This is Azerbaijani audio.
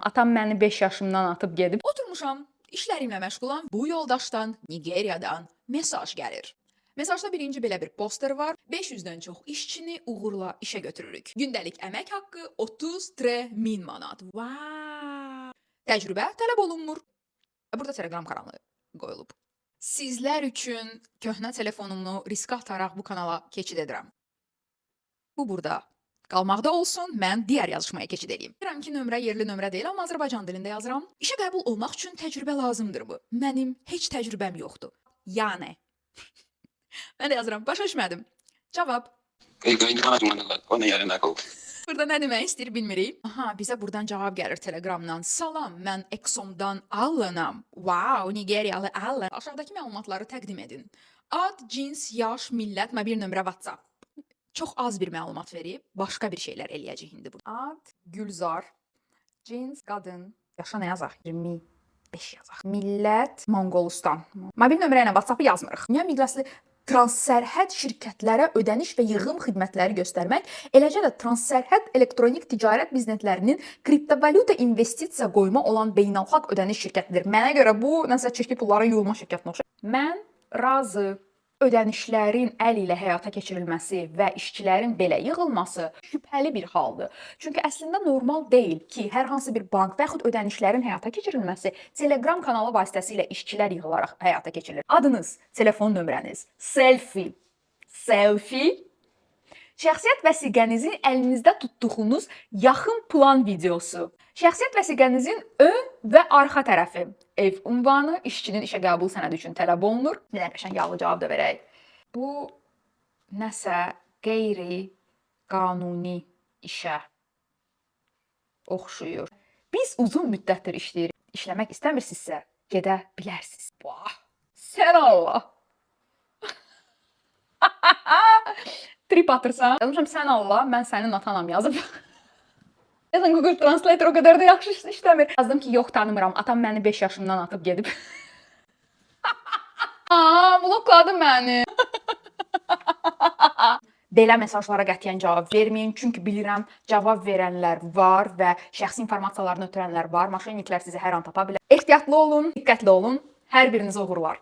Atam məni 5 yaşımdan atıb gedib. Oturmuşam, işlərimlə məşğulam. Bu yoldaşdan, Nigeriyadan mesaj gəlir. Mesajda birinci belə bir poster var. 500-dən çox işçini uğurla işə götürürük. Gündəlik əmək haqqı 33.000 manat. Wow! Təcrübə tələb olunmur. Burada Telegram kanalı qoyulub. Sizlər üçün köhnə telefonumu riskə ataraq bu kanala keçid edirəm. Bu burada qalmaqda olsun, mən digər yazışmaya keçid edeyim. Bilirəm ki, nömrə yerli nömrə deyil, amma Azərbaycan dilində yazıram. İşə qəbul olmaq üçün təcrübə lazımdır bu. Mənim heç təcrübəm yoxdur. Yəni. Mən də yazıram, başa düşmədim. Cavab. Burada nə demək istəyir bilmirik. Aha, bizə buradan cavab gəlir Telegramdan. Salam, mən Exom'dan Allanam. Wow, Nigeriyalı Allan. Aşağıdakı məlumatları təqdim edin. Ad, cins, yaş, millət, mobil nömrə, WhatsApp. Çox az bir məlumat verib, başqa bir şeylər eləyəcək indi bu. Ad, Gülzar, cins, qadın, yaşa nə yazaq? 25 yazaq. Millət, Monqolistan. Mobil nömrə ilə WhatsApp-ı yazmırıq. Niyə miqyaslı transsərhəd şirkətlərə ödəniş və yığım xidmətləri göstərmək, eləcə də transsərhəd elektronik ticarət bizneslərinin kriptovalyuta investisiya qoyma olan beynəlxalq ödəniş şirkətidir. Mənə görə bu nəsə çirkli pulların yuyulma şirkətinə oxşayır. Mən razı. Ödənişlərin əl ilə həyata keçirilməsi və işçilərin belə yığılması şübhəli bir haldır. Çünki əslində normal deyil ki, hər hansı bir bank və yaxud ödənişlərin həyata keçirilməsi Telegram kanalı vasitəsilə işçilər yığılaraq həyata keçirilir. Adınız, telefon nömrəniz, selfie, şəxsiyyət vəsiqənizin əlinizdə tutduğunuz yaxın plan videosu, şəxsiyyət vəsiqənizin ön və arxa tərəfi, ev ünvanı, işçinin işə qəbul sənədi üçün tələb olunur. Bir dənə qəşəng yağlı cavab da verək. Bu nəsə qeyri-qanuni işə oxşuyur. Biz uzun müddətdir işləyirik. İşləmək istəmirsinizsə, gedə bilərsiniz. Vah! Sən Allah! Trip atırsan. Yazmışam, sən Allah, mən sənin atanam yazıb. Yazın, Google Translator o qədər də yaxşı işləmir. Yazdım ki, yox tanımıram. Atam məni 5 yaşımdan atıb gedib. Blokladı məni. Belə mesajlara qətiyyən cavab verməyin. Çünki bilirəm, cavab verənlər var və şəxsi informasiyalarını ötürənlər var. Maşinniklər sizi hər an tapa bilər. Ehtiyatlı olun, diqqətli olun. Hər birinizi uğurlar.